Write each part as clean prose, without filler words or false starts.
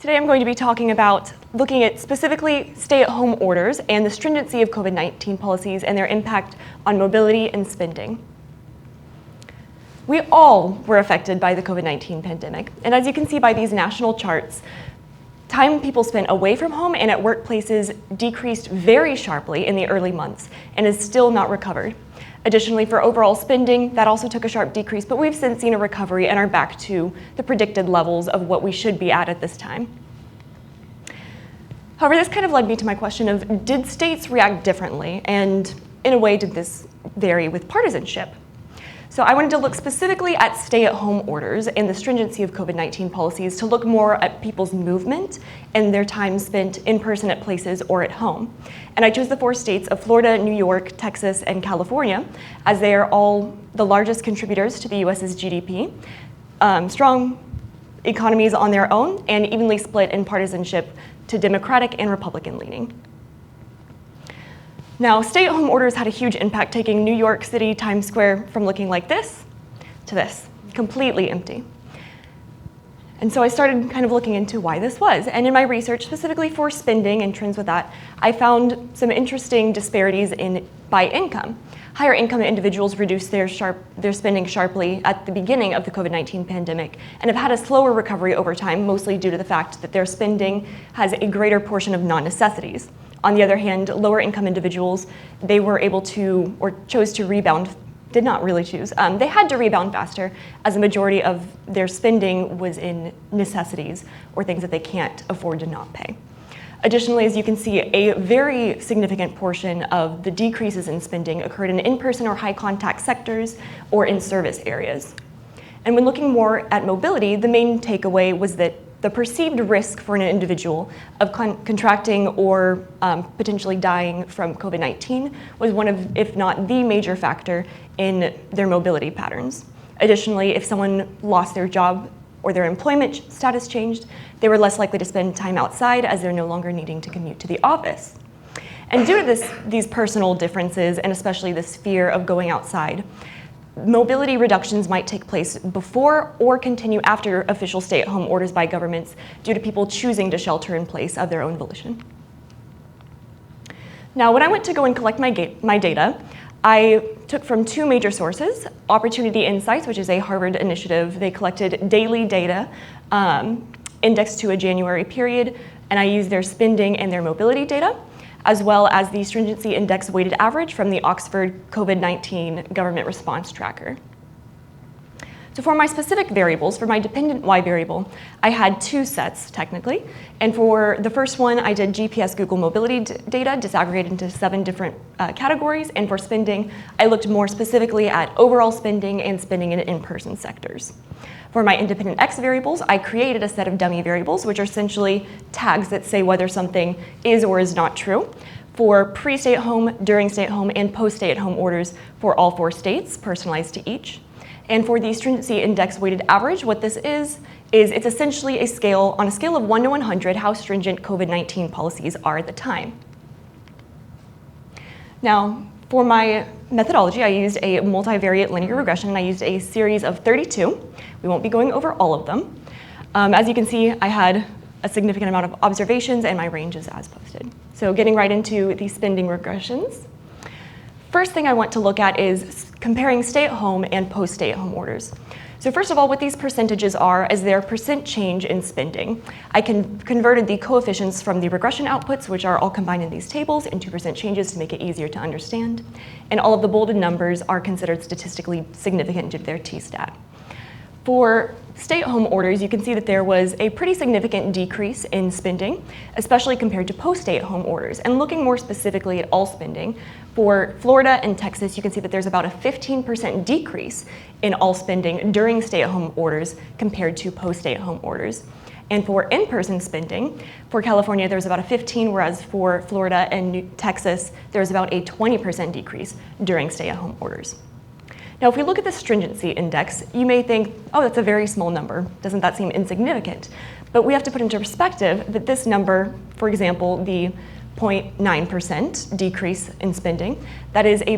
Today I'm going to be talking about looking at specifically stay-at-home orders and the stringency of COVID-19 policies and their impact on mobility and spending. We all were affected by the COVID-19 pandemic, and as you can see by these national charts, time people spent away from home and at workplaces decreased very sharply in the early months and is still not recovered. Additionally, for overall spending, that also took a sharp decrease, but we've since seen a recovery and are back to the predicted levels of what we should be at this time. However, this kind of led me to my question of, did states react differently? And in a way, did this vary with partisanship? So I wanted to look specifically at stay-at-home orders and the stringency of COVID-19 policies to look more at people's movement and their time spent in person at places or at home. And I chose the 4 states of Florida, New York, Texas, and California, as they are all the largest contributors to the US's GDP, strong economies on their own, and evenly split in partisanship to Democratic and Republican leaning. Now, stay-at-home orders had a huge impact, taking New York City Times Square from looking like this to this, completely empty. And so I started kind of looking into why this was. And in my research, specifically for spending and trends with that, I found some interesting disparities by income. Higher income individuals reduced their spending sharply at the beginning of the COVID-19 pandemic and have had a slower recovery over time, mostly due to the fact that their spending has a greater portion of non-necessities. On the other hand, lower income individuals, they were able to, or chose to rebound, did not really choose. They had to rebound faster as a majority of their spending was in necessities or things that they can't afford to not pay. Additionally, as you can see, a very significant portion of the decreases in spending occurred in-person or high-contact sectors or in service areas. And when looking more at mobility, the main takeaway was that the perceived risk for an individual of contracting or potentially dying from COVID-19 was one of, if not the major factor in their mobility patterns. Additionally, if someone lost their job or their employment status changed, they were less likely to spend time outside as they're no longer needing to commute to the office. And due to these personal differences, and especially this fear of going outside, mobility reductions might take place before or continue after official stay-at-home orders by governments due to people choosing to shelter in place of their own volition. Now, when I went to go and collect my data, I took from 2 major sources. Opportunity Insights, which is a Harvard initiative. They collected daily data indexed to a January period, and I used their spending and their mobility data, as well as the Stringency Index weighted average from the Oxford COVID-19 Government Response Tracker. So for my specific variables, for my dependent Y variable, I had 2 sets technically. And for the first one, I did GPS Google mobility data disaggregated into 7 different categories. And for spending, I looked more specifically at overall spending and spending in in-person sectors. For my independent X variables, I created a set of dummy variables, which are essentially tags that say whether something is or is not true for pre-stay-at-home, during stay-at-home, and post-stay-at-home orders for all 4 states, personalized to each. And for the Stringency Index weighted average, what this is it's essentially a scale, on a scale of 1 to 100, how stringent COVID-19 policies are at the time. Now, for my methodology, I used a multivariate linear regression, and I used a series of 32. We won't be going over all of them. As you can see, I had a significant amount of observations, and my range is as posted. So getting right into the spending regressions. First thing I want to look at is comparing stay-at-home and post-stay-at-home orders. So first of all, what these percentages are is their percent change in spending. I converted the coefficients from the regression outputs, which are all combined in these tables, into percent changes to make it easier to understand. And all of the bolded numbers are considered statistically significant due to their t-stat. For stay-at-home orders, you can see that there was a pretty significant decrease in spending, especially compared to post-stay-at-home orders. And looking more specifically at all spending, for Florida and Texas, you can see that there's about a 15% decrease in all spending during stay-at-home orders compared to post-stay-at-home orders. And for in-person spending, for California, there's about a 15, whereas for Florida and Texas, there's about a 20% decrease during stay-at-home orders. Now, if we look at the stringency index, you may think, oh, that's a very small number. Doesn't that seem insignificant? But we have to put into perspective that this number, for example, the 0.9% decrease in spending. That is a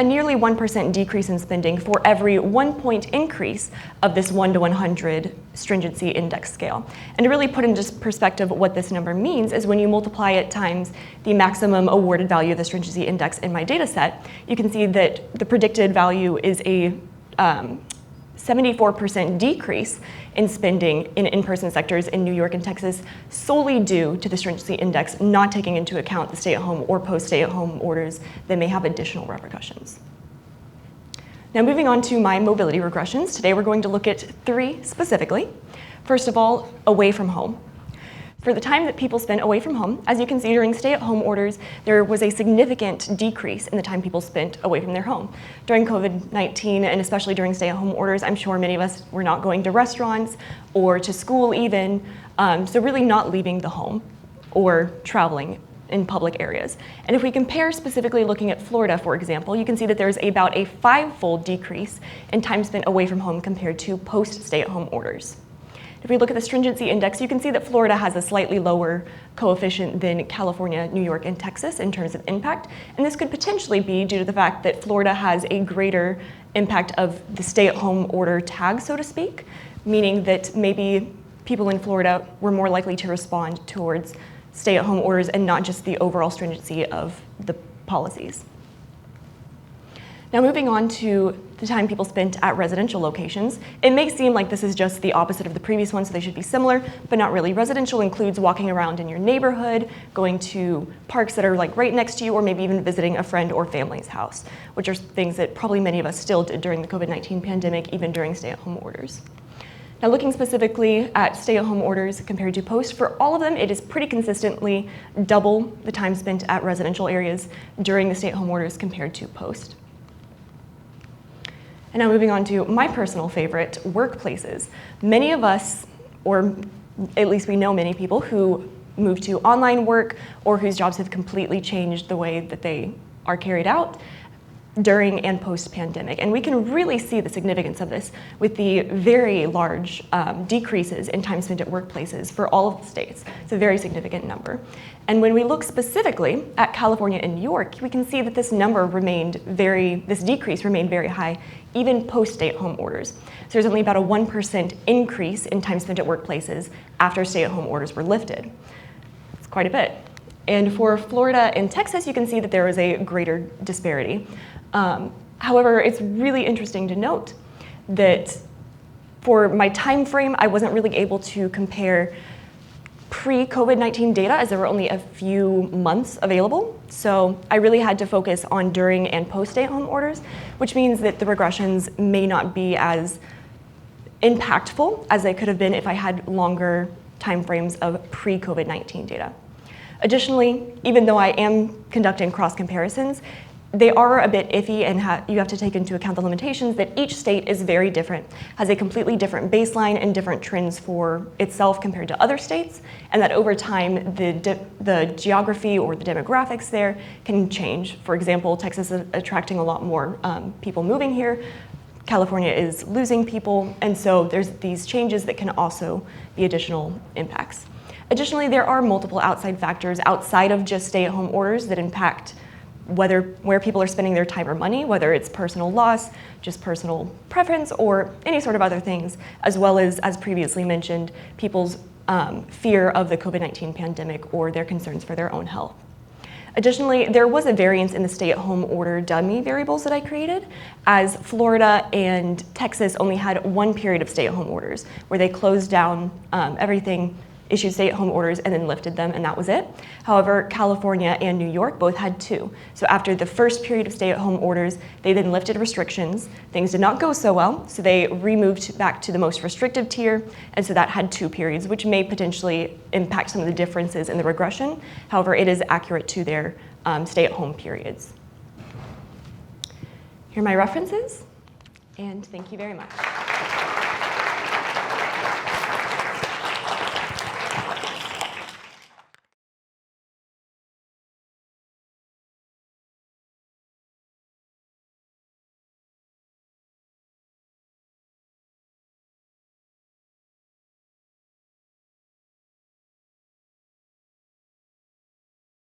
nearly 1% decrease in spending for every 1 point increase of this 1 to 100 stringency index scale. And to really put into perspective what this number means is when you multiply it times the maximum awarded value of the stringency index in my data set, you can see that the predicted value is a 74% decrease in spending in in-person sectors in New York and Texas solely due to the stringency index not taking into account the stay-at-home or post-stay-at-home orders that may have additional repercussions. Now moving on to my mobility regressions, today we're going to look at 3 specifically. First of all, away from home. For the time that people spent away from home, as you can see during stay-at-home orders, there was a significant decrease in the time people spent away from their home. During COVID-19, and especially during stay-at-home orders, I'm sure many of us were not going to restaurants or to school even, so really not leaving the home or traveling in public areas. And if we compare specifically looking at Florida, for example, you can see that there's about a 5-fold decrease in time spent away from home compared to post-stay-at-home orders. If we look at the stringency index, you can see that Florida has a slightly lower coefficient than California, New York, and Texas in terms of impact. And this could potentially be due to the fact that Florida has a greater impact of the stay-at-home order tag, so to speak, meaning that maybe people in Florida were more likely to respond towards stay-at-home orders and not just the overall stringency of the policies. Now moving on to the time people spent at residential locations, it may seem like this is just the opposite of the previous one, so they should be similar, but not really. Residential includes walking around in your neighborhood, going to parks that are like right next to you, or maybe even visiting a friend or family's house, which are things that probably many of us still did during the COVID-19 pandemic, even during stay-at-home orders. Now looking specifically at stay-at-home orders compared to post, for all of them it is pretty consistently double the time spent at residential areas during the stay-at-home orders compared to post. And now moving on to my personal favorite, workplaces. Many of us, or at least we know many people who move to online work or whose jobs have completely changed the way that they are carried out during and post-pandemic. And we can really see the significance of this with the very large decreases in time spent at workplaces for all of the states. It's a very significant number. And when we look specifically at California and New York, we can see that this decrease remained very high, even post-stay-at-home orders. So there's only about a 1% increase in time spent at workplaces after stay-at-home orders were lifted. It's quite a bit. And for Florida and Texas, you can see that there was a greater disparity. However, it's really interesting to note that for my time frame, I wasn't really able to compare pre-COVID-19 data as there were only a few months available. So I really had to focus on during and post-stay-at-home orders, which means that the regressions may not be as impactful as they could have been if I had longer time frames of pre-COVID-19 data. Additionally, even though I am conducting cross comparisons, they are a bit iffy, and you have to take into account the limitations that each state is very different, has a completely different baseline and different trends for itself compared to other states, and that over time the geography or the demographics there can change. For example, Texas is attracting a lot more people moving here. California is losing people, and so there's these changes that can also be additional impacts. Additionally, there are multiple outside factors outside of just stay-at-home orders that impact where people are spending their time or money, whether it's personal loss, just personal preference, or any sort of other things, as well as previously mentioned, people's fear of the COVID-19 pandemic or their concerns for their own health. Additionally, there was a variance in the stay-at-home order dummy variables that I created, as Florida and Texas only had 1 period of stay-at-home orders, where they closed down everything, issued stay-at-home orders, and then lifted them, and that was it. However, California and New York both had 2. So after the first period of stay-at-home orders, they then lifted restrictions. Things did not go so well, so they removed back to the most restrictive tier, and so that had 2 periods, which may potentially impact some of the differences in the regression. However, it is accurate to their stay-at-home periods. Here are my references, and thank you very much.